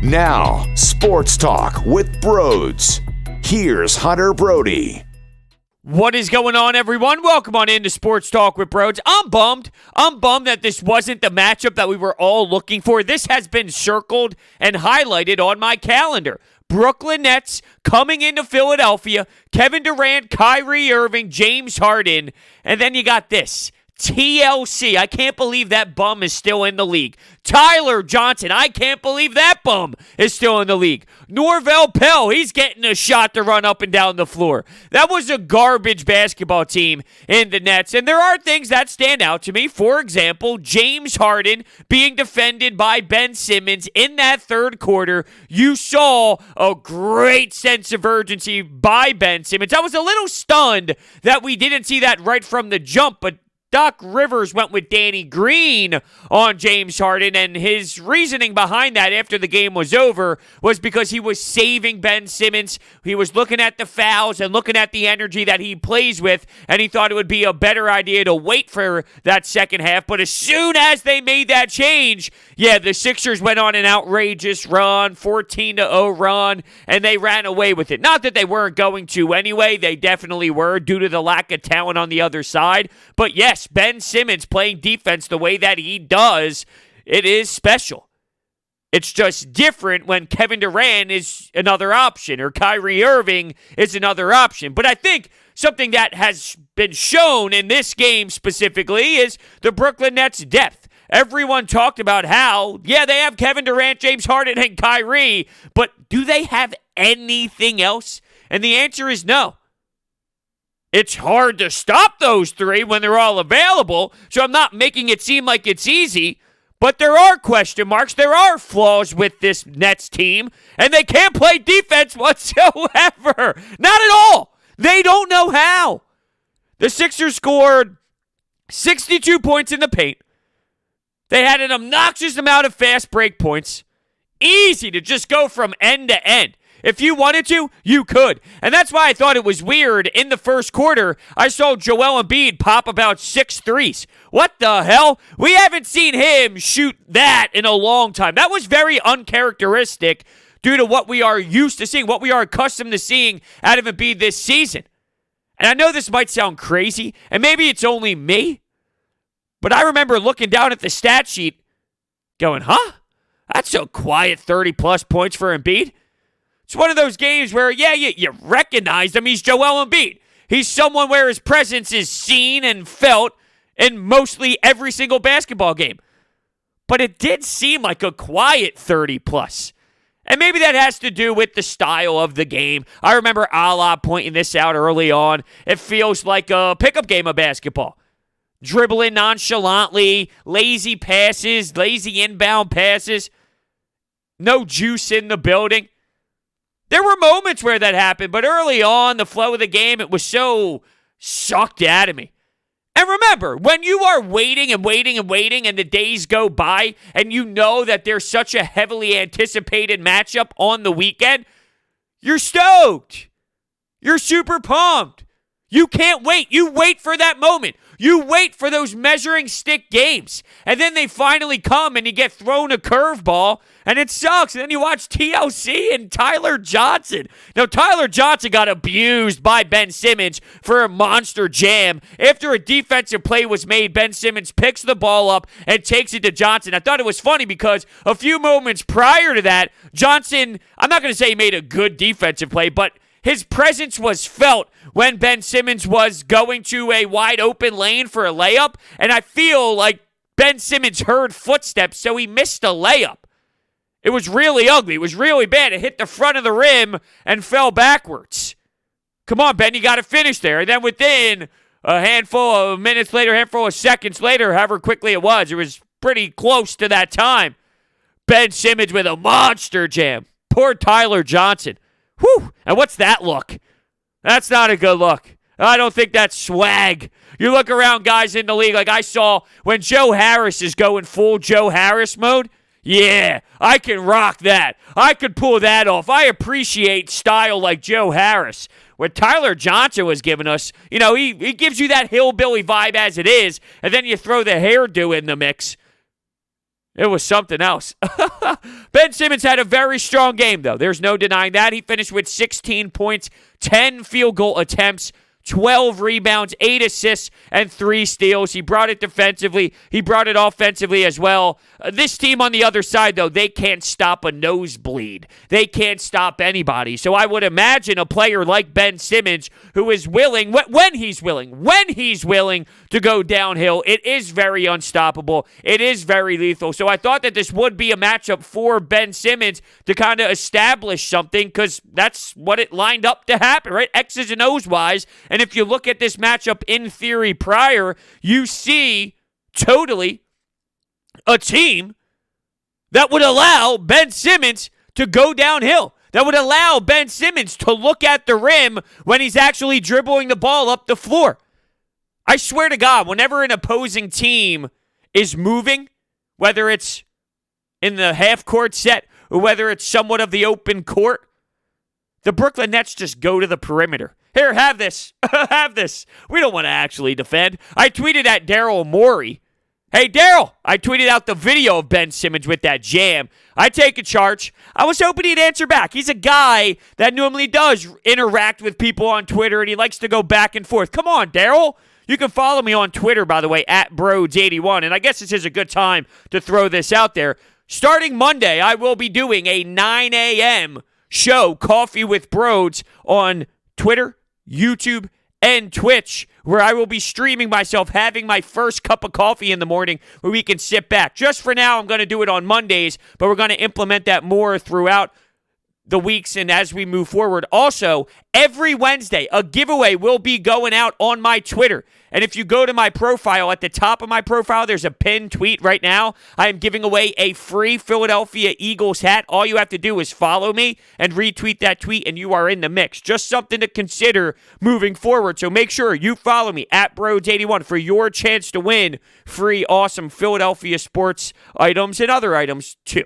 Now, Sports Talk with Brodes. Here's Hunter Brody. What is going on, everyone? Welcome on into Sports Talk with Brodes. I'm bummed. That this wasn't the matchup that we were all looking for. This has been circled and highlighted on my calendar. Brooklyn Nets coming into Philadelphia. Kevin Durant, Kyrie Irving, James Harden. And then you got this. TLC. I can't believe that bum is still in the league. Tyler Johnson. I can't believe that bum is still in the league. Norvell Pelle. He's getting a shot to run up and down the floor. That was a garbage basketball team in the Nets. And there are things that stand out to me. For example, James Harden being defended by Ben Simmons in that third quarter. You saw a great sense of urgency by Ben Simmons. I was a little stunned that we didn't see that right from the jump, but Doc Rivers went with Danny Green on James Harden, and his reasoning behind that after the game was over was because he was saving Ben Simmons. He was looking at the fouls and looking at the energy that he plays with, and he thought it would be a better idea to wait for that second half. But as soon as they made that change, the Sixers went on an outrageous run, 14-0 run, and they ran away with it. Not that they weren't going to anyway. They definitely were due to the lack of talent on the other side. But yes, Ben Simmons playing defense the way that he does, it is special. It's just different when Kevin Durant is another option or Kyrie Irving is another option. But I think something that has been shown in this game specifically is the Brooklyn Nets' depth. Everyone talked about how, they have Kevin Durant, James Harden, and Kyrie, but do they have anything else? And the answer is no. It's hard to stop those three when they're all available, so I'm not making it seem like it's easy, but there are question marks. There are flaws with this Nets team, and they can't play defense whatsoever. Not at all. They don't know how. The Sixers scored 62 points in the paint. They had an obnoxious amount of fast break points. Easy to just go from end to end. If you wanted to, you could. And that's why I thought it was weird. In the first quarter, I saw Joel Embiid pop about 6 threes. What the hell? We haven't seen him shoot that in a long time. That was very uncharacteristic due to what we are used to seeing, what we are accustomed to seeing out of Embiid this season. And I know this might sound crazy, and maybe it's only me, but I remember looking down at the stat sheet going, that's a quiet 30-plus points for Embiid. It's one of those games where, you recognize him. He's Joel Embiid. He's someone where his presence is seen and felt in mostly every single basketball game. But it did seem like a quiet 30-plus. And maybe that has to do with the style of the game. I remember Ala pointing this out early on. It feels like a pickup game of basketball. Dribbling nonchalantly, lazy passes, lazy inbound passes. No juice in the building. There were moments where that happened, but early on, the flow of the game, it was so sucked out of me. And remember, when you are waiting and the days go by, and you know that there's such a heavily anticipated matchup on the weekend, you're stoked. You're super pumped. You can't wait. You wait for that moment. You wait for those measuring stick games. And then they finally come and you get thrown a curveball and it sucks. And then you watch TLC and Tyler Johnson. Now, Tyler Johnson got abused by Ben Simmons for a monster jam. After a defensive play was made, Ben Simmons picks the ball up and takes it to Johnson. I thought it was funny because a few moments prior to that, Johnson, I'm not going to say he made a good defensive play, but his presence was felt when Ben Simmons was going to a wide open lane for a layup, and I feel like Ben Simmons heard footsteps, so he missed a layup. It was really ugly. It was really bad. It hit the front of the rim and fell backwards. Come on, Ben, you got to finish there. And then within a handful of minutes later, handful of seconds later, however quickly it was pretty close to that time, Ben Simmons with a monster jam. Poor Tyler Johnson. Whew. And what's that look? That's not a good look. I don't think that's swag. You look around guys in the league like I saw when Joe Harris is going full Joe Harris mode. Yeah, I can rock that. I could pull that off. I appreciate style like Joe Harris. What Tyler Johnson was giving us, he gives you that hillbilly vibe as it is, and then you throw the hairdo in the mix. It was something else. Ben Simmons had a very strong game, though. There's no denying that. He finished with 16 points, 10 field goal attempts, 12 rebounds, 8 assists, and 3 steals. He brought it defensively. He brought it offensively as well. This team on the other side, though, they can't stop a nosebleed. They can't stop anybody. So I would imagine a player like Ben Simmons, who is willing, when he's willing to go downhill, it is very unstoppable. It is very lethal. So I thought that this would be a matchup for Ben Simmons to kind of establish something, because that's what it lined up to happen, right? X's and O's wise. And if you look at this matchup in theory prior, you see totally a team that would allow Ben Simmons to go downhill, that would allow Ben Simmons to look at the rim when he's actually dribbling the ball up the floor. I swear to God, whenever an opposing team is moving, whether it's in the half-court set or whether it's somewhat of the open court, the Brooklyn Nets just go to the perimeter. Here, have this. Have this. We don't want to actually defend. I tweeted at Daryl Morey. Hey, Daryl, I tweeted out the video of Ben Simmons with that jam. I take a charge. I was hoping he'd answer back. He's a guy that normally does interact with people on Twitter, and he likes to go back and forth. Come on, Daryl. You can follow me on Twitter, by the way, at Brodes81, and I guess this is a good time to throw this out there. Starting Monday, I will be doing a 9 a.m. show, Coffee with Brodes, on Twitter, YouTube, and Twitch, where I will be streaming myself having my first cup of coffee in the morning where we can sit back. Just for now, I'm going to do it on Mondays, but we're going to implement that more throughout the weeks and as we move forward. Also, every Wednesday, a giveaway will be going out on my Twitter. And if you go to my profile, at the top of my profile, there's a pinned tweet right now. I am giving away a free Philadelphia Eagles hat. All you have to do is follow me and retweet that tweet, and you are in the mix. Just something to consider moving forward. So make sure you follow me at Brodes81 for your chance to win free, awesome Philadelphia sports items and other items too.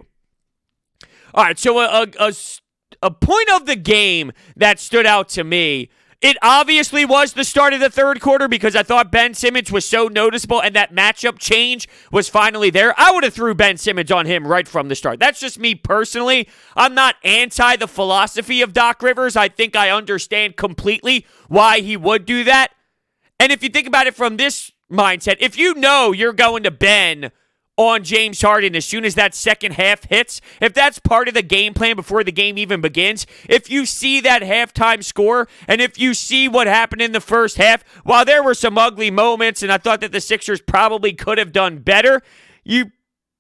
All right, so a point of the game that stood out to me, it obviously was the start of the third quarter, because I thought Ben Simmons was so noticeable and that matchup change was finally there. I would have threw Ben Simmons on him right from the start. That's just me personally. I'm not anti the philosophy of Doc Rivers. I think I understand completely why he would do that. And if you think about it from this mindset, if you know you're going to Ben on James Harden as soon as that second half hits, if that's part of the game plan before the game even begins, if you see that halftime score, and if you see what happened in the first half, while there were some ugly moments and I thought that the Sixers probably could have done better, you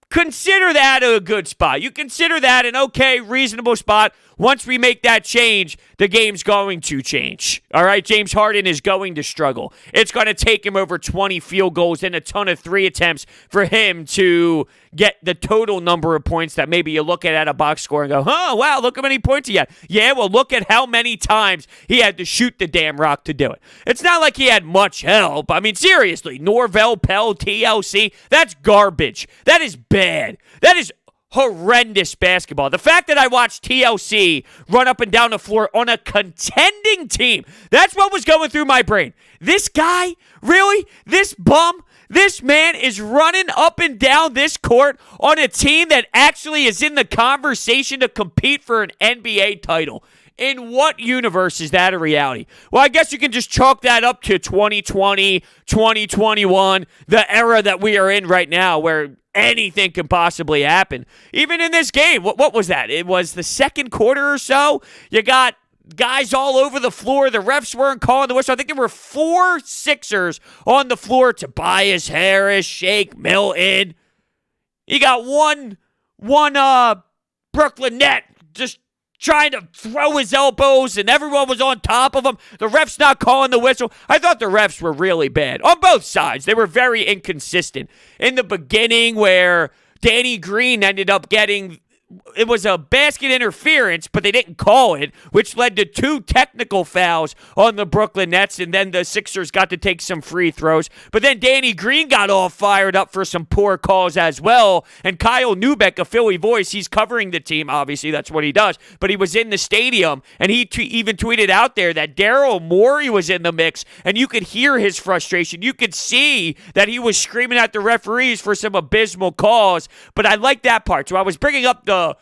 consider that a good spot. You consider that an okay, reasonable spot. Once we make that change, the game's going to change. All right, James Harden is going to struggle. It's going to take him over 20 field goals and a ton of 3 attempts for him to get the total number of points that maybe you look at a box score and go, oh, wow, look how many points he had. Yeah, well, look at how many times he had to shoot the damn rock to do it. It's not like he had much help. I mean, seriously, Norvell, Pelle, TLC, that's garbage. That is bad. That is horrendous basketball. The fact that I watched TLC run up and down the floor on a contending team, that's what was going through my brain. This guy, really? This bum? This man is running up and down this court on a team that actually is in the conversation to compete for an NBA title. In what universe is that a reality? Well, I guess you can just chalk that up to 2020, 2021, the era that we are in right now, where anything can possibly happen. Even in this game, what was that? It was the second quarter or so. You got guys all over the floor. The refs weren't calling the whistle. I think there were 4 Sixers on the floor. Tobias Harris, Shake Milton. You got one Brooklyn Net just trying to throw his elbows, and everyone was on top of him. The ref's not calling the whistle. I thought the refs were really bad on both sides. They were very inconsistent. In the beginning, where Danny Green ended up getting it was a basket interference, but they didn't call it, which led to 2 technical fouls on the Brooklyn Nets, and then the Sixers got to take some free throws. But then Danny Green got all fired up for some poor calls as well, and Kyle Neubeck, a Philly voice, he's covering the team, obviously, that's what he does, but he was in the stadium, and he even tweeted out there that Daryl Morey was in the mix, and you could hear his frustration. You could see that he was screaming at the referees for some abysmal calls, but I like that part. So I was bringing up the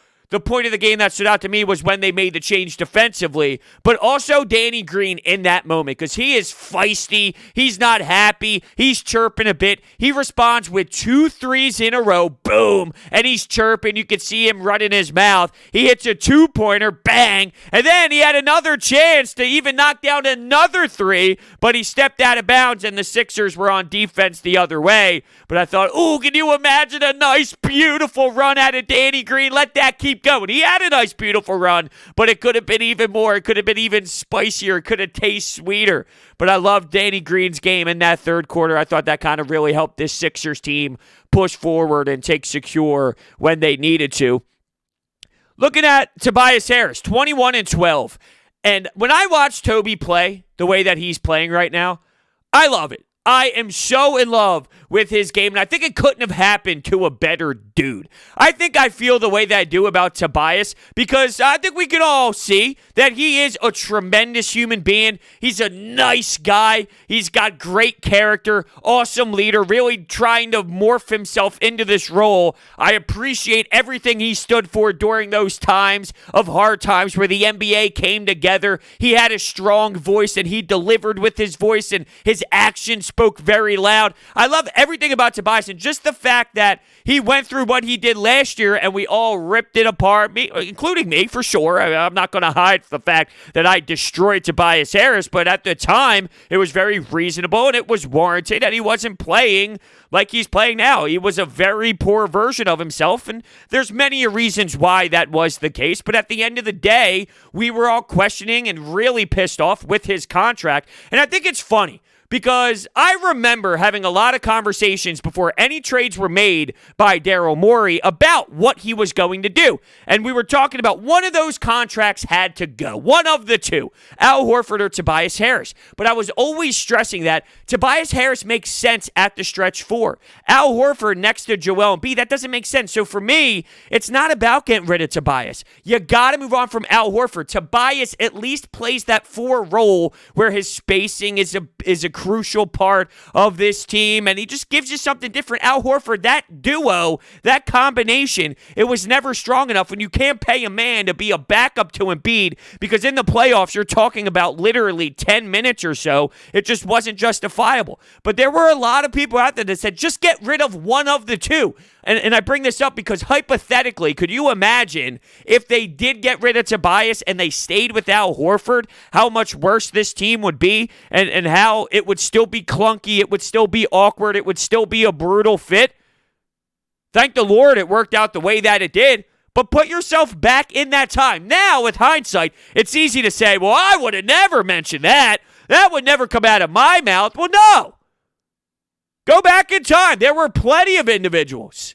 point of the game that stood out to me was when they made the change defensively, but also Danny Green in that moment, because he is feisty. He's not happy. He's chirping a bit. He responds with 2 threes in a row, boom, and he's chirping. You can see him running his mouth. He hits a 2-pointer, bang, and then he had another chance to even knock down another 3, but he stepped out of bounds, and the Sixers were on defense the other way. But I thought, ooh, can you imagine a nice, beautiful run out of Danny Green? Let that keep going. He had a nice, beautiful run, but it could have been even more. It could have been even spicier. It could have tasted sweeter. But I loved Danny Green's game in that third quarter. I thought that kind of really helped this Sixers team push forward and take secure when they needed to. Looking at Tobias Harris, 21 and 12. And when I watch Toby play the way that he's playing right now, I love it. I am so in love with his game, and I think it couldn't have happened to a better dude. I think I feel the way that I do about Tobias because I think we can all see that he is a tremendous human being. He's a nice guy. He's got great character, awesome leader, really trying to morph himself into this role. I appreciate everything he stood for during those times of hard times where the NBA came together. He had a strong voice, and he delivered with his voice, and his actions spoke very loud. I love everything about Tobias, and just the fact that he went through what he did last year and we all ripped it apart, me, including me for sure. I'm not going to hide the fact that I destroyed Tobias Harris, but at the time it was very reasonable and it was warranted, and he wasn't playing like he's playing now. He was a very poor version of himself, and there's many reasons why that was the case, but at the end of the day, we were all questioning and really pissed off with his contract, and I think it's funny because I remember having a lot of conversations before any trades were made by Daryl Morey about what he was going to do. And we were talking about one of those contracts had to go. One of the two, Al Horford or Tobias Harris. But I was always stressing that Tobias Harris makes sense at the stretch 4. Al Horford next to Joel Embiid, that doesn't make sense. So for me, it's not about getting rid of Tobias. You got to move on from Al Horford. Tobias at least plays that 4 role where his spacing is a crucial part of this team, and he just gives you something different. Al Horford, that duo, that combination, it was never strong enough when you can't pay a man to be a backup to Embiid, because in the playoffs, you're talking about literally 10 minutes or so. It just wasn't justifiable. But there were a lot of people out there that said, just get rid of one of the two. And I bring this up because hypothetically, could you imagine if they did get rid of Tobias and they stayed with Al Horford, how much worse this team would be, and how it would still be clunky, it would still be awkward, it would still be a brutal fit? Thank the Lord it worked out the way that it did, but put yourself back in that time. Now, with hindsight, it's easy to say, well, I would have never mentioned that. That would never come out of my mouth. Well, no. Go back in time. There were plenty of individuals.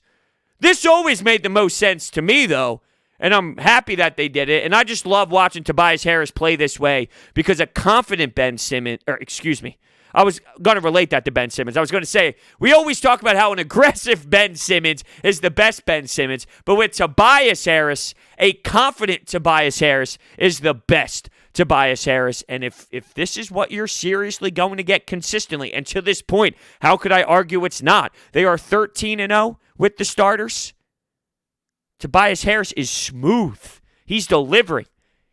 This always made the most sense to me, though, and I'm happy that they did it. And I just love watching Tobias Harris play this way because a confident Ben Simmons, I was going to relate that to Ben Simmons. I was going to say, we always talk about how an aggressive Ben Simmons is the best Ben Simmons, but with Tobias Harris, a confident Tobias Harris is the best Tobias Harris. And if this is what you're seriously going to get consistently, and to this point, how could I argue it's not? They are 13-0 with the starters. Tobias Harris is smooth. He's delivering.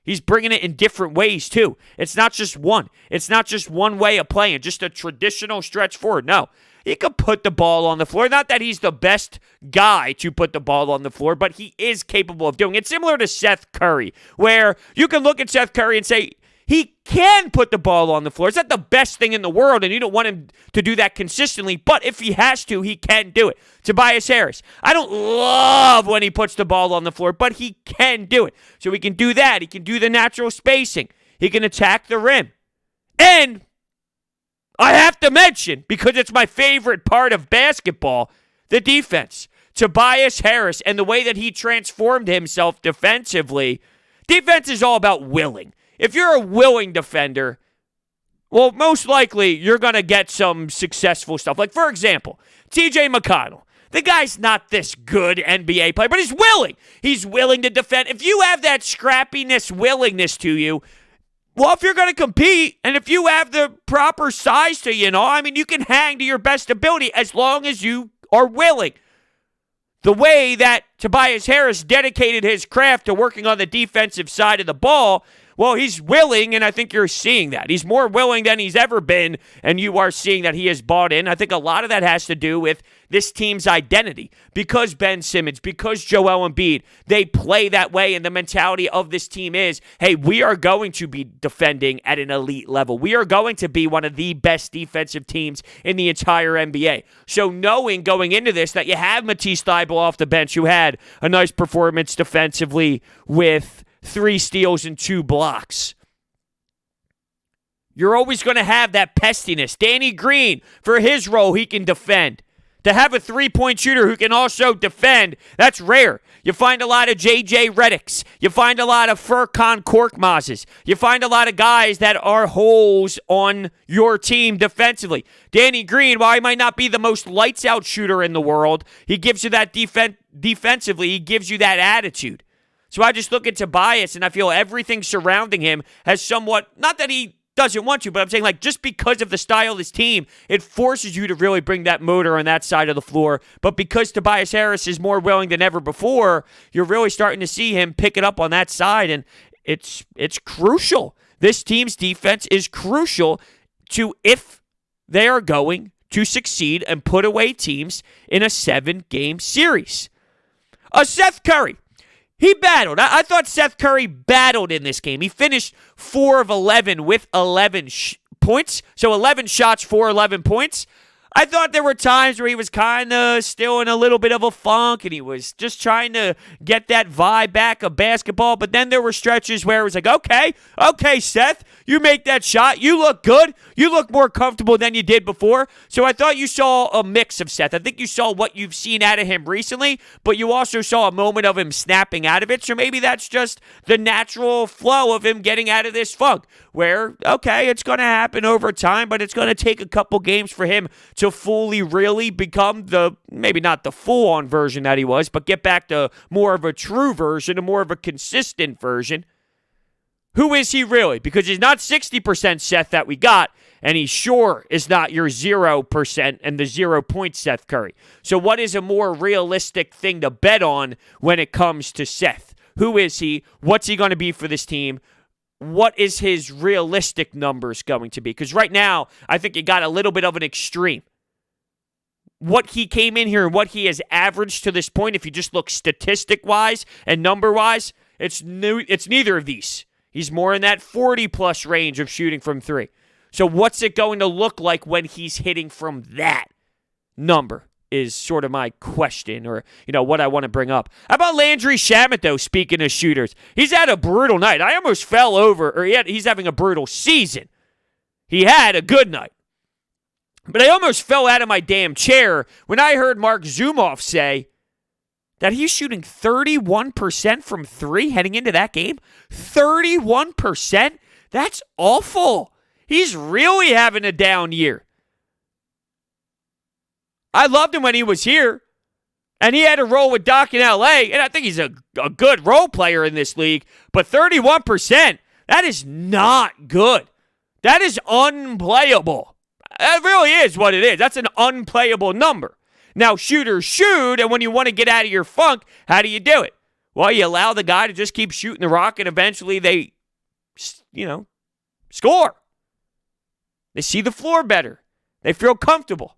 He's bringing it in different ways, too. It's not just one. It's not just one way of playing, just a traditional stretch forward. No, he could put the ball on the floor. Not that he's the best guy to put the ball on the floor, but he is capable of doing it. Similar to Seth Curry, where you can look at Seth Curry and say, he can put the ball on the floor. It's not the best thing in the world, and you don't want him to do that consistently, but if he has to, he can do it. Tobias Harris, I don't love when he puts the ball on the floor, but he can do it. So he can do that. He can do the natural spacing. He can attack the rim. And I have to mention, because it's my favorite part of basketball, the defense. Tobias Harris and the way that he transformed himself defensively. Defense is all about willing. If you're a willing defender, well, most likely you're going to get some successful stuff. Like, for example, TJ McConnell. The guy's not this good NBA player, but he's willing. He's willing to defend. If you have that scrappiness, willingness to you, well, if you're going to compete and if you have the proper size to you, you can hang to your best ability as long as you are willing. The way that Tobias Harris dedicated his craft to working on the defensive side of the ball, well, he's willing, and I think you're seeing that. He's more willing than he's ever been, and you are seeing that he has bought in. I think a lot of that has to do with this team's identity. Because Ben Simmons, because Joel Embiid, they play that way, and the mentality of this team is, hey, we are going to be defending at an elite level. We are going to be one of the best defensive teams in the entire NBA. So knowing going into this that you have Matisse Thybulle off the bench, who had a nice performance defensively with 3 steals and 2 blocks. You're always going to have that pestiness. Danny Green, for his role, he can defend. To have a 3-point shooter who can also defend, that's rare. You find a lot of J.J. Redicks. You find a lot of Furkan Korkmazes. You find a lot of guys that are holes on your team defensively. Danny Green, while he might not be the most lights-out shooter in the world, he gives you that defensively. He gives you that attitude. So I just look at Tobias, and I feel everything surrounding him has somewhat, not that he doesn't want to, but I'm saying just because of the style of this team, it forces you to really bring that motor on that side of the floor. But because Tobias Harris is more willing than ever before, you're really starting to see him pick it up on that side, and it's crucial. This team's defense is crucial to if they are going to succeed and put away teams in a 7-game series. Seth Curry. He battled. I thought Seth Curry battled in this game. He finished 4 of 11 with 11 points. So 11 shots for 11 points. I thought there were times where he was kind of still in a little bit of a funk and he was just trying to get that vibe back of basketball. But then there were stretches where it was like, okay, Seth, you make that shot. You look good. You look more comfortable than you did before. So I thought you saw a mix of Seth. I think you saw what you've seen out of him recently, but you also saw a moment of him snapping out of it. So maybe that's just the natural flow of him getting out of this funk where, okay, it's going to happen over time, but it's going to take a couple games for him to fully really become maybe not the full-on version that he was, but get back to more of a true version, a more of a consistent version. Who is he really? Because he's not 60% Seth that we got, and he sure is not your 0% and the 0-point Seth Curry. So what is a more realistic thing to bet on when it comes to Seth? Who is he? What's he going to be for this team? What is his realistic numbers going to be? Because right now, I think you got a little bit of an extreme. What he came in here and what he has averaged to this point, if you just look statistic-wise and number-wise, it's neither of these. He's more in that 40-plus range of shooting from 3. So what's it going to look like when he's hitting from that number is sort of my question or, what I want to bring up. How about Landry Shamet, though, speaking of shooters? He's had a brutal night. I almost fell over, or he's having a brutal season. He had a good night. But I almost fell out of my damn chair when I heard Mark Zumoff say that he's shooting 31% from 3 heading into that game. 31%? That's awful. He's really having a down year. I loved him when he was here, and he had a role with Doc in L.A., and I think he's a good role player in this league, but 31%, that is not good. That is unplayable. That really is what it is. That's an unplayable number. Now, shooters shoot, and when you want to get out of your funk, how do you do it? Well, you allow the guy to just keep shooting the rock, and eventually they, score. They see the floor better. They feel comfortable.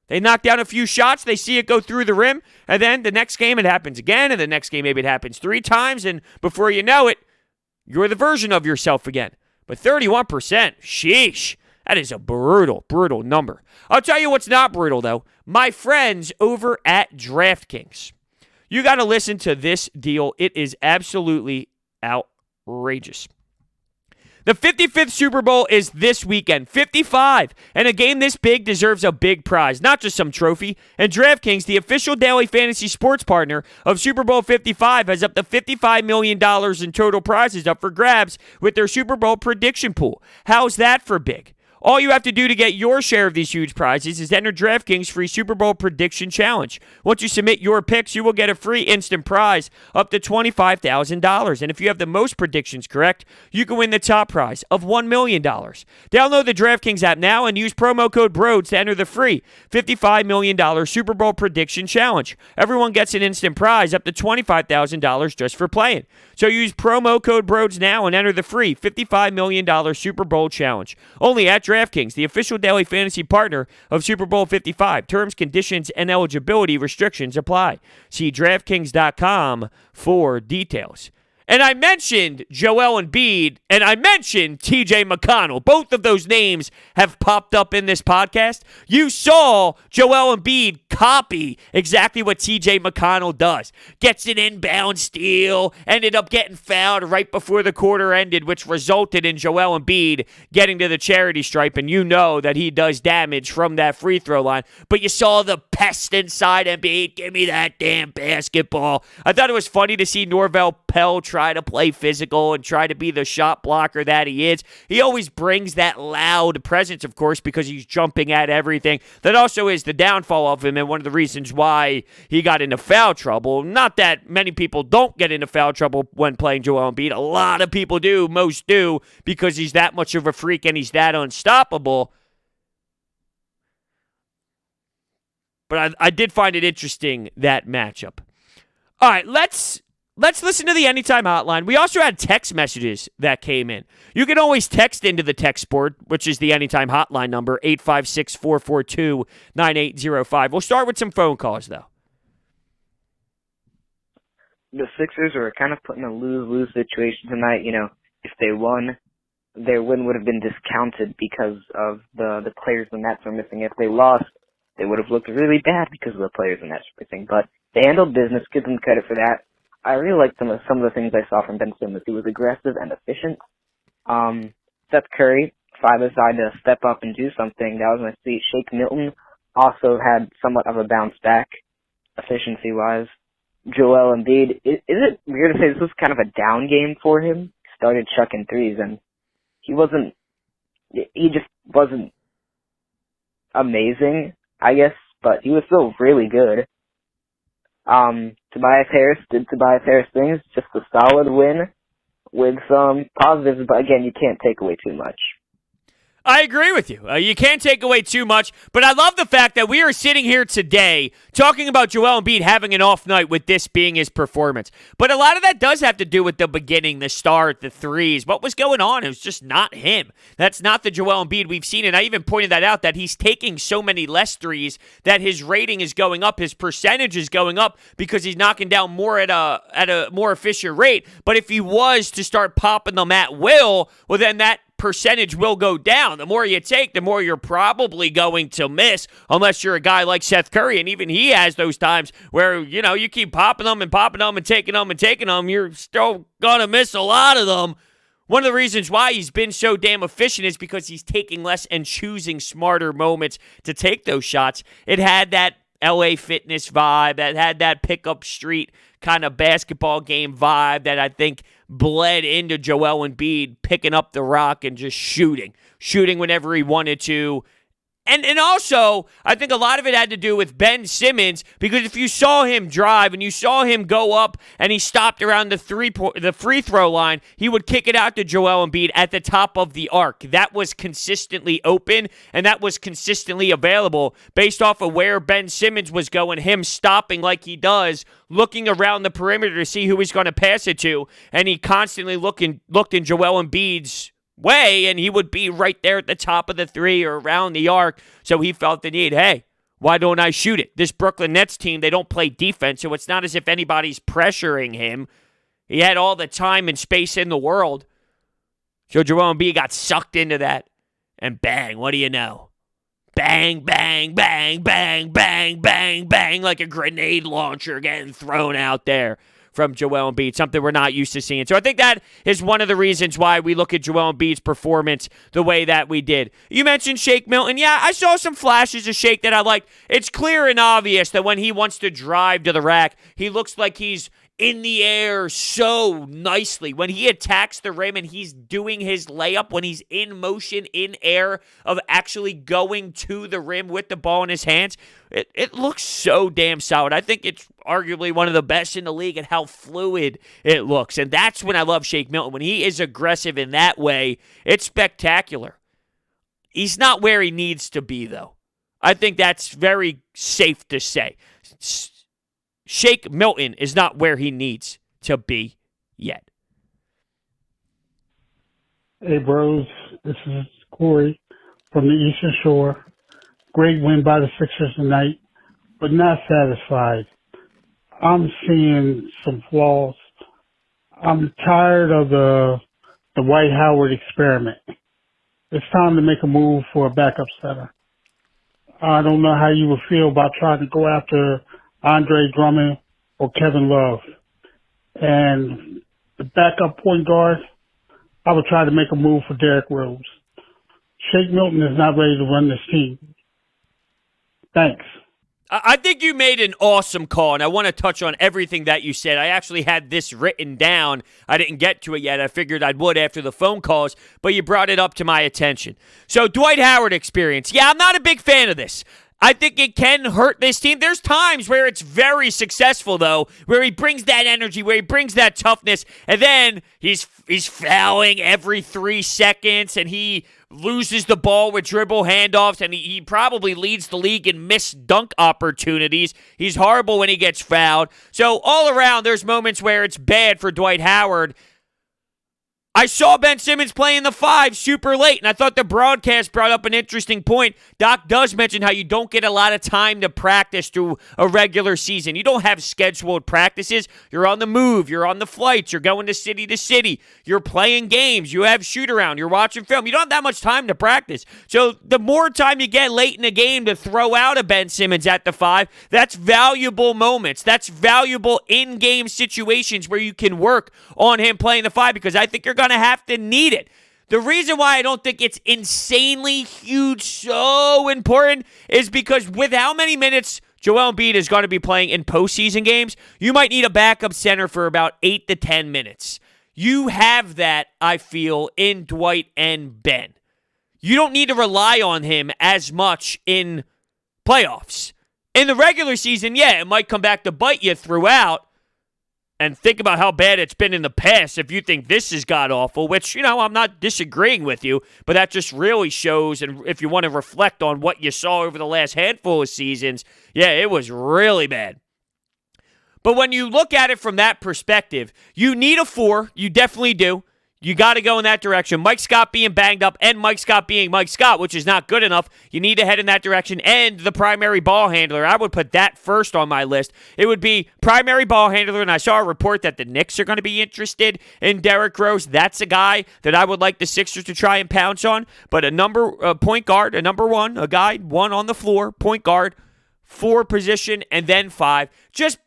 They knock down a few shots, they see it go through the rim, and then the next game it happens again, and the next game maybe it happens 3 times, and before you know it, you're the version of yourself again. But 31%, sheesh. That is a brutal, brutal number. I'll tell you what's not brutal, though. My friends over at DraftKings. You got to listen to this deal. It is absolutely outrageous. The 55th Super Bowl is this weekend, 55, and a game this big deserves a big prize, not just some trophy. And DraftKings, the official daily fantasy sports partner of Super Bowl 55, has up to $55 million in total prizes up for grabs with their Super Bowl prediction pool. How's that for big? All you have to do to get your share of these huge prizes is enter DraftKings' free Super Bowl prediction challenge. Once you submit your picks, you will get a free instant prize up to $25,000. And if you have the most predictions correct, you can win the top prize of $1 million. Download the DraftKings app now and use promo code Brodes to enter the free $55 million Super Bowl prediction challenge. Everyone gets an instant prize up to $25,000 just for playing. So use promo code Brodes now and enter the free $55 million Super Bowl challenge. Only at DraftKings, the official daily fantasy partner of Super Bowl 55. Terms, conditions, and eligibility restrictions apply. See DraftKings.com for details. And I mentioned Joel Embiid, and I mentioned TJ McConnell. Both of those names have popped up in this podcast. You saw Joel Embiid copy exactly what TJ McConnell does. Gets an inbound steal, ended up getting fouled right before the quarter ended, which resulted in Joel Embiid getting to the charity stripe, and you know that he does damage from that free throw line. But you saw the pest inside Embiid. Give me that damn basketball. I thought it was funny to see Norvell Pelle try to play physical and try to be the shot blocker that he is. He always brings that loud presence, of course, because he's jumping at everything. That also is the downfall of him and one of the reasons why he got into foul trouble. Not that many people don't get into foul trouble when playing Joel Embiid. A lot of people do, most do, because he's that much of a freak and he's that unstoppable. But I did find it interesting, that matchup. All right, let's listen to the Anytime Hotline. We also had text messages that came in. You can always text into the text board, which is the Anytime Hotline number, 856-442-9805. We'll start with some phone calls, though. The Sixers are kind of put in a lose-lose situation tonight. You know, if they won, their win would have been discounted because of the players the Nets were missing. If they lost, they would have looked really bad because of the players the Nets were missing. But they handled business. Give them credit for that. I really liked some of the things I saw from Ben Simmons. He was aggressive and efficient. Seth Curry decided to step up and do something. That was nice to see. Shake Milton also had somewhat of a bounce back, efficiency-wise. Joel Embiid, is it weird to say this was kind of a down game for him? He started chucking threes, and he just wasn't amazing, I guess, but he was still really good. Tobias Harris did Tobias Harris things, just a solid win with some positives, but again, you can't take away too much. I agree with you. You can't take away too much, but I love the fact that we are sitting here today talking about Joel Embiid having an off night with this being his performance. But a lot of that does have to do with the beginning, the start, the threes. What was going on? It was just not him. That's not the Joel Embiid we've seen, and I even pointed that out, that he's taking so many less threes that his rating is going up, his percentage is going up because he's knocking down more at a more efficient rate. But if he was to start popping them at will, well, then that percentage will go down. The more you take, the more you're probably going to miss, unless you're a guy like Seth Curry, and even he has those times where, you know, you keep popping them and popping them and taking them, you're still going to miss a lot of them. One of the reasons why he's been so damn efficient is because he's taking less and choosing smarter moments to take those shots. It had that LA Fitness vibe, that had that pickup street kind of basketball game vibe that I think bled into Joel Embiid picking up the rock and just shooting whenever he wanted to. And also, I think a lot of it had to do with Ben Simmons, because if you saw him drive and you saw him go up and he stopped around the free throw line, he would kick it out to Joel Embiid at the top of the arc. That was consistently open, and that was consistently available based off of where Ben Simmons was going, him stopping like he does, looking around the perimeter to see who he's going to pass it to, and he constantly looked in Joel Embiid's way, and he would be right there at the top of the three or around the arc. So he felt the need, hey, why don't I shoot it? This Brooklyn Nets team, they don't play defense, so it's not as if anybody's pressuring him. He had all the time and space in the world. So Joel Embiid got sucked into that, and bang, what do you know? Bang, bang, bang, bang, bang, bang, bang, like a grenade launcher getting thrown out there from Joel Embiid, something we're not used to seeing. So I think that is one of the reasons why we look at Joel Embiid's performance the way that we did. You mentioned Shake Milton. Yeah, I saw some flashes of Shake that I liked. It's clear and obvious that when he wants to drive to the rack, he looks like he's in the air so nicely. When he attacks the rim and he's doing his layup, when he's in motion, in air, of actually going to the rim with the ball in his hands, it looks so damn solid. I think it's arguably one of the best in the league at how fluid it looks. And that's when I love Shake Milton. When he is aggressive in that way, it's spectacular. He's not where he needs to be, though. I think that's very safe to say. Shake Milton is not where he needs to be yet. Hey, Brodes. This is Corey from the Eastern Shore. Great win by the Sixers tonight, but not satisfied. I'm seeing some flaws. I'm tired of the Dwight Howard experiment. It's time to make a move for a backup center. I don't know how you would feel about trying to go after Andre Drummond or Kevin Love. And the backup point guard, I would try to make a move for Derrick Rose. Shake Milton is not ready to run this team. Thanks. I think you made an awesome call, and I want to touch on everything that you said. I actually had this written down. I didn't get to it yet. I figured I would after the phone calls, but you brought it up to my attention. So, Dwight Howard experience. Yeah, I'm not a big fan of this. I think it can hurt this team. There's times where it's very successful, though, where he brings that energy, where he brings that toughness, and then he's fouling every 3 seconds, and he loses the ball with dribble handoffs, and he probably leads the league in missed dunk opportunities. He's horrible when he gets fouled. So all around, there's moments where it's bad for Dwight Howard. I saw Ben Simmons playing the 5 super late, and I thought the broadcast brought up an interesting point. Doc does mention how you don't get a lot of time to practice through a regular season. You don't have scheduled practices. You're on the move. You're on the flights. You're going to city. You're playing games. You have shoot-around. You're watching film. You don't have that much time to practice. So the more time you get late in the game to throw out a Ben Simmons at the 5, that's valuable moments. That's valuable in-game situations where you can work on him playing the 5, because I think you're going to have to need it. The reason why I don't think it's insanely huge, so important, is because with how many minutes Joel Embiid is going to be playing in postseason games, you might need a backup center for about 8 to 10 minutes. You have that, I feel, in Dwight and Ben. You don't need to rely on him as much in playoffs. In the regular season, yeah, it might come back to bite you throughout. And think about how bad it's been in the past if you think this is god-awful, which, I'm not disagreeing with you, but that just really shows, and if you want to reflect on what you saw over the last handful of seasons, yeah, it was really bad. But when you look at it from that perspective, you need a 4. You definitely do. You got to go in that direction. Mike Scott being banged up and Mike Scott being Mike Scott, which is not good enough. You need to head in that direction. And the primary ball handler, I would put that first on my list. It would be primary ball handler, and I saw a report that the Knicks are going to be interested in Derrick Rose. That's a guy that I would like the Sixers to try and pounce on. But a point guard, a number 1, a guy, 1 on the floor, point guard, 4 position, and then 5. Just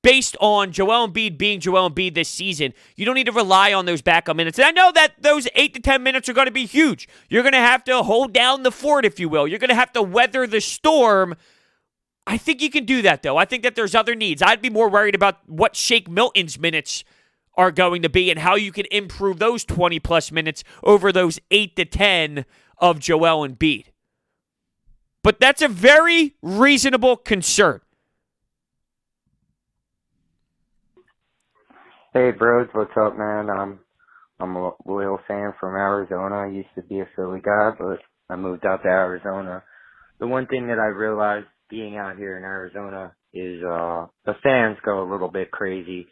based on Joel Embiid being Joel Embiid this season, you don't need to rely on those backup minutes. And I know that those 8 to 10 minutes are going to be huge. You're going to have to hold down the fort, if you will. You're going to have to weather the storm. I think you can do that, though. I think that there's other needs. I'd be more worried about what Shake Milton's minutes are going to be and how you can improve those 20-plus minutes over those 8 to 10 of Joel Embiid. But that's a very reasonable concern. Hey, Brodes, what's up, man? I'm a loyal fan from Arizona. I used to be a Philly guy, but I moved out to Arizona. The one thing that I realized being out here in Arizona is the fans go a little bit crazy.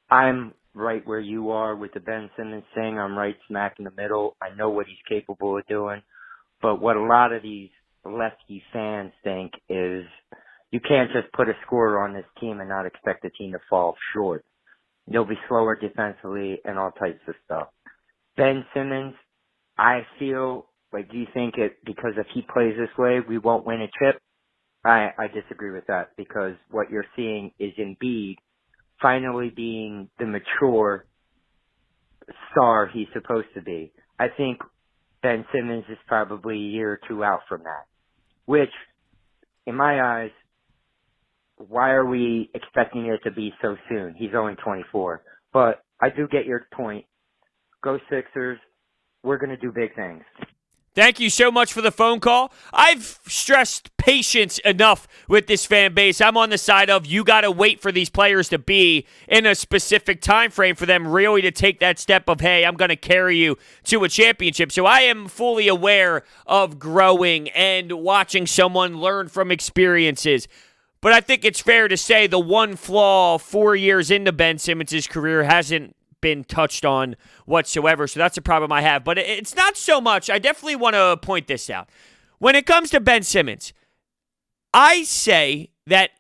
I'm right where you are with the Ben Simmons thing. I'm right smack in the middle. I know what he's capable of doing. But what a lot of these lefty fans think is you can't just put a scorer on this team and not expect the team to fall short. They'll be slower defensively and all types of stuff. Ben Simmons, I feel like, do you think it, because if he plays this way, we won't win a chip? I disagree with that, because what you're seeing is Embiid finally being the mature star he's supposed to be. I think Ben Simmons is probably a year or two out from that, which, in my eyes, why are we expecting it to be so soon? He's only 24. But I do get your point. Go Sixers. We're going to do big things. Thank you so much for the phone call. I've stressed patience enough with this fan base. I'm on the side of you got to wait for these players to be in a specific time frame for them really to take that step of, hey, I'm going to carry you to a championship. So I am fully aware of growing and watching someone learn from experiences. But I think it's fair to say the one flaw 4 years into Ben Simmons' career hasn't been touched on whatsoever. So that's a problem I have. But it's not so much. I definitely want to point this out. When it comes to Ben Simmons, I say that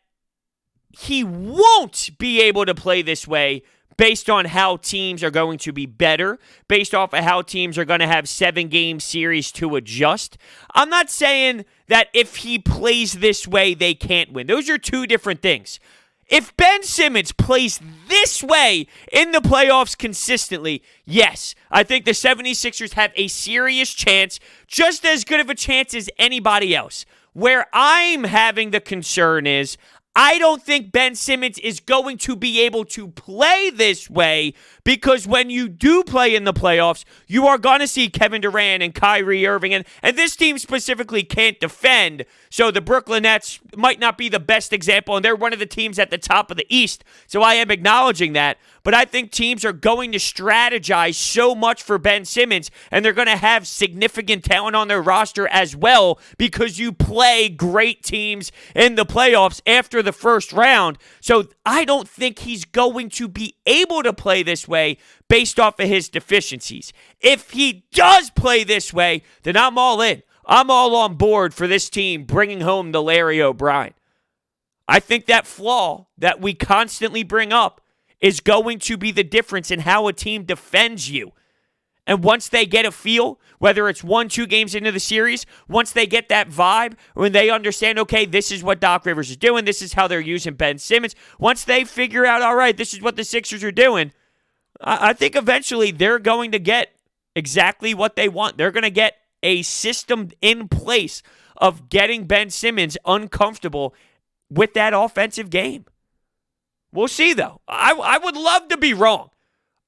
he won't be able to play this way based on how teams are going to be better, based off of how teams are going to have 7-game series to adjust. I'm not saying that if he plays this way, they can't win. Those are two different things. If Ben Simmons plays this way in the playoffs consistently, yes, I think the 76ers have a serious chance, just as good of a chance as anybody else. Where I'm having the concern is, I don't think Ben Simmons is going to be able to play this way because when you do play in the playoffs, you are going to see Kevin Durant and Kyrie Irving, and this team specifically can't defend, so the Brooklyn Nets might not be the best example, and they're one of the teams at the top of the East, so I am acknowledging that, but I think teams are going to strategize so much for Ben Simmons, and they're going to have significant talent on their roster as well because you play great teams in the playoffs after the first round. So I don't think he's going to be able to play this way based off of his deficiencies. If he does play this way, then I'm all in. I'm all on board for this team bringing home the Larry O'Brien. I think that flaw that we constantly bring up is going to be the difference in how a team defends you. And once they get a feel, whether it's 1-2 games into the series, once they get that vibe, when they understand, okay, this is what Doc Rivers is doing, this is how they're using Ben Simmons, once they figure out, all right, this is what the Sixers are doing, I think eventually they're going to get exactly what they want. They're going to get a system in place of getting Ben Simmons uncomfortable with that offensive game. We'll see, though. I would love to be wrong.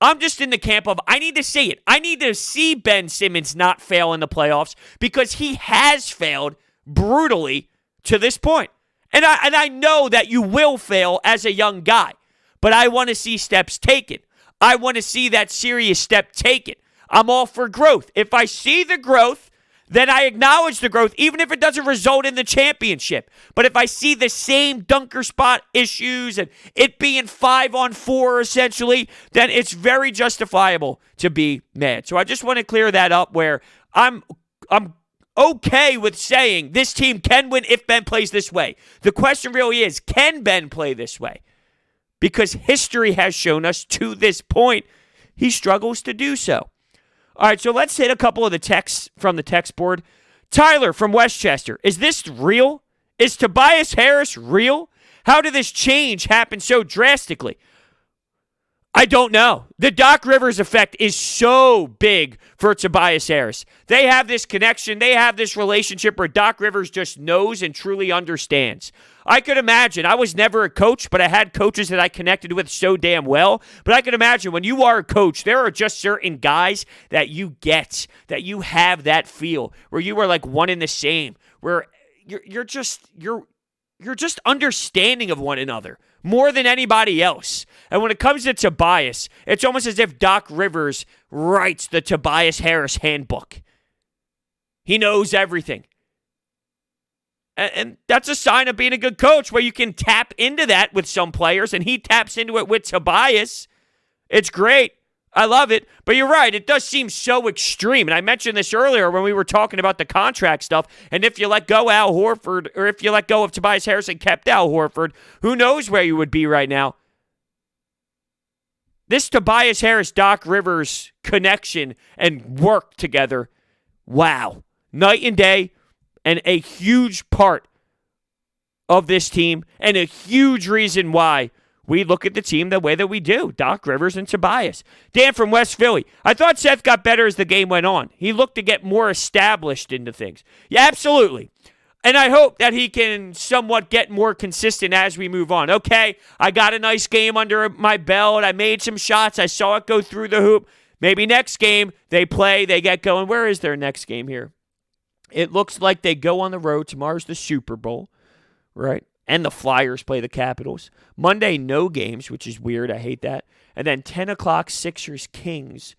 I'm just in the camp of I need to see it. I need to see Ben Simmons not fail in the playoffs because he has failed brutally to this point. And I know that you will fail as a young guy, but I want to see steps taken. I want to see that serious step taken. I'm all for growth. If I see the growth, then I acknowledge the growth, even if it doesn't result in the championship. But if I see the same dunker spot issues and it being 5-on-4 essentially, then it's very justifiable to be mad. So I just want to clear that up where I'm okay with saying this team can win if Ben plays this way. The question really is, can Ben play this way? Because history has shown us to this point, he struggles to do so. All right, so let's hit a couple of the texts from the text board. Tyler from Westchester, is this real? Is Tobias Harris real? How did this change happen so drastically? I don't know. The Doc Rivers effect is so big for Tobias Harris. They have this connection. They have this relationship where Doc Rivers just knows and truly understands. I could imagine. I was never a coach, but I had coaches that I connected with so damn well. But I could imagine when you are a coach, there are just certain guys that you get, that you have that feel, where you are like one and the same, where you're just understanding of one another more than anybody else. And when it comes to Tobias, it's almost as if Doc Rivers writes the Tobias Harris handbook. He knows everything. And that's a sign of being a good coach, where you can tap into that with some players, and he taps into it with Tobias. It's great. I love it. But you're right. It does seem so extreme. And I mentioned this earlier when we were talking about the contract stuff. And if you let go Al Horford, or if you let go of Tobias Harris and kept Al Horford, who knows where you would be right now. This Tobias Harris-Doc Rivers connection and work together, wow. Night and day, and a huge part of this team, and a huge reason why we look at the team the way that we do. Doc Rivers and Tobias. Dan from West Philly. I thought Seth got better as the game went on. He looked to get more established into things. Yeah, absolutely. And I hope that he can somewhat get more consistent as we move on. Okay, I got a nice game under my belt. I made some shots. I saw it go through the hoop. Maybe next game they play, they get going. Where is their next game here? It looks like they go on the road. Tomorrow's the Super Bowl, right? And the Flyers play the Capitals. Monday, no games, which is weird. I hate that. And then 10 o'clock, Sixers-Kings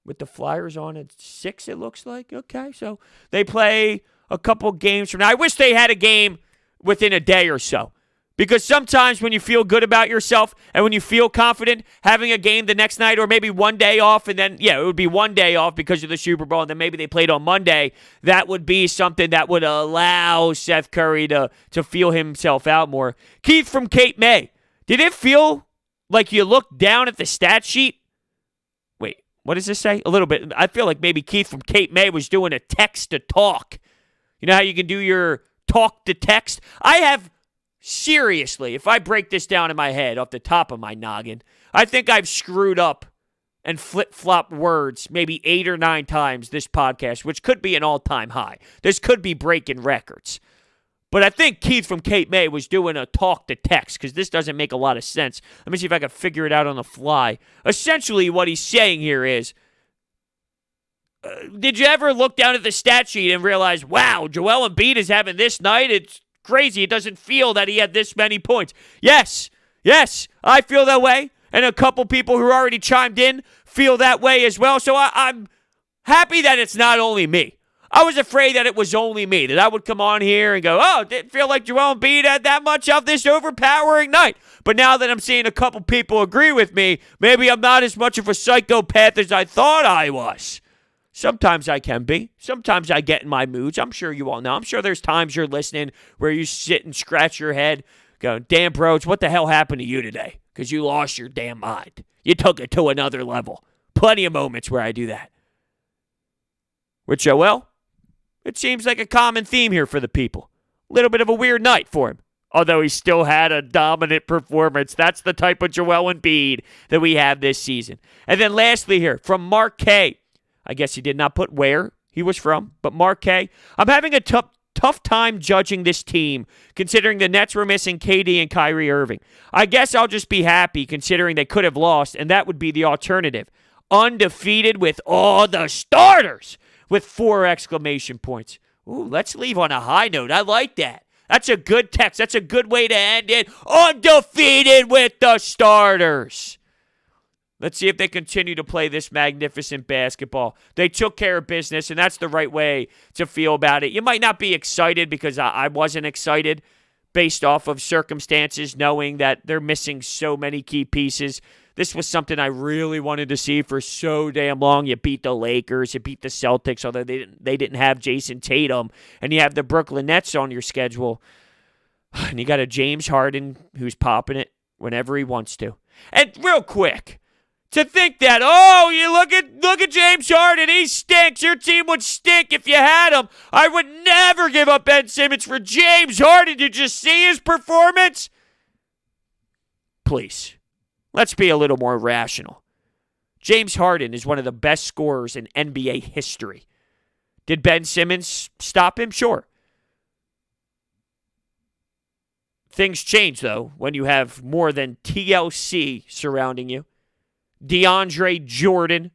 with the Flyers on at 6, it looks like. Okay, so they play a couple games from now. I wish they had a game within a day or so. Because sometimes when you feel good about yourself and when you feel confident, having a game the next night or maybe one day off, and then, it would be one day off because of the Super Bowl, and then maybe they played on Monday, that would be something that would allow Seth Curry to feel himself out more. Keith from Cape May, did it feel like you looked down at the stat sheet? Wait, what does this say? A little bit. I feel like maybe Keith from Cape May was doing a text to talk. You know how you can do your talk to text? Seriously, if I break this down in my head off the top of my noggin, I think I've screwed up and flip-flopped words maybe 8 or 9 times this podcast, which could be an all-time high. This could be breaking records. But I think Keith from Cape May was doing a talk to text because this doesn't make a lot of sense. Let me see if I can figure it out on the fly. Essentially, what he's saying here is, did you ever look down at the stat sheet and realize, wow, Joel Embiid is having this night? It's crazy. It doesn't feel that he had this many points. Yes, I feel that way. And a couple people who already chimed in feel that way as well. So I'm happy that it's not only me. I was afraid that it was only me, that I would come on here and go, oh, didn't feel like Joel Embiid had that much of this overpowering night. But now that I'm seeing a couple people agree with me, maybe I'm not as much of a psychopath as I thought I was. Sometimes I can be. Sometimes I get in my moods. I'm sure you all know. I'm sure there's times you're listening where you sit and scratch your head going, damn, Brodes, what the hell happened to you today? Because you lost your damn mind. You took it to another level. Plenty of moments where I do that. With Joel, it seems like a common theme here for the people. A little bit of a weird night for him. Although he still had a dominant performance. That's the type of Joel Embiid that we have this season. And then lastly here, from Mark K. I guess he did not put where he was from, but Mark K. I'm having a tough time judging this team, considering the Nets were missing KD and Kyrie Irving. I guess I'll just be happy, considering they could have lost, and that would be the alternative. Undefeated with all the starters, with 4 exclamation points. Ooh, let's leave on a high note. I like that. That's a good text. That's a good way to end it. Undefeated with the starters. Let's see if they continue to play this magnificent basketball. They took care of business, and that's the right way to feel about it. You might not be excited because I wasn't excited based off of circumstances, knowing that they're missing so many key pieces. This was something I really wanted to see for so damn long. You beat the Lakers, you beat the Celtics, although they didn't have Jason Tatum, and you have the Brooklyn Nets on your schedule. And you got a James Harden who's popping it whenever he wants to. And real quick, to think that, you look at James Harden, he stinks. Your team would stink if you had him. I would never give up Ben Simmons for James Harden. Did you see his performance? Please, let's be a little more rational. James Harden is one of the best scorers in NBA history. Did Ben Simmons stop him? Sure. Things change, though, when you have more than TLC surrounding you. DeAndre Jordan,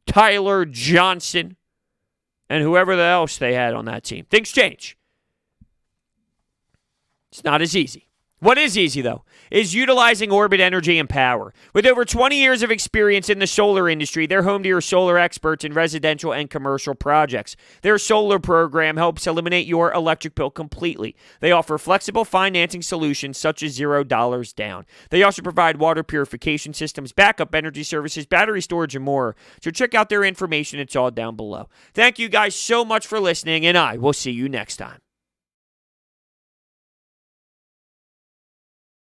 Tyler Johnson, and whoever else they had on that team. Things change. It's not as easy. What is easy, though, is utilizing Orbit Energy and Power. With over 20 years of experience in the solar industry, they're home to your solar experts in residential and commercial projects. Their solar program helps eliminate your electric bill completely. They offer flexible financing solutions such as $0 down. They also provide water purification systems, backup energy services, battery storage, and more. So check out their information. It's all down below. Thank you guys so much for listening, and I will see you next time.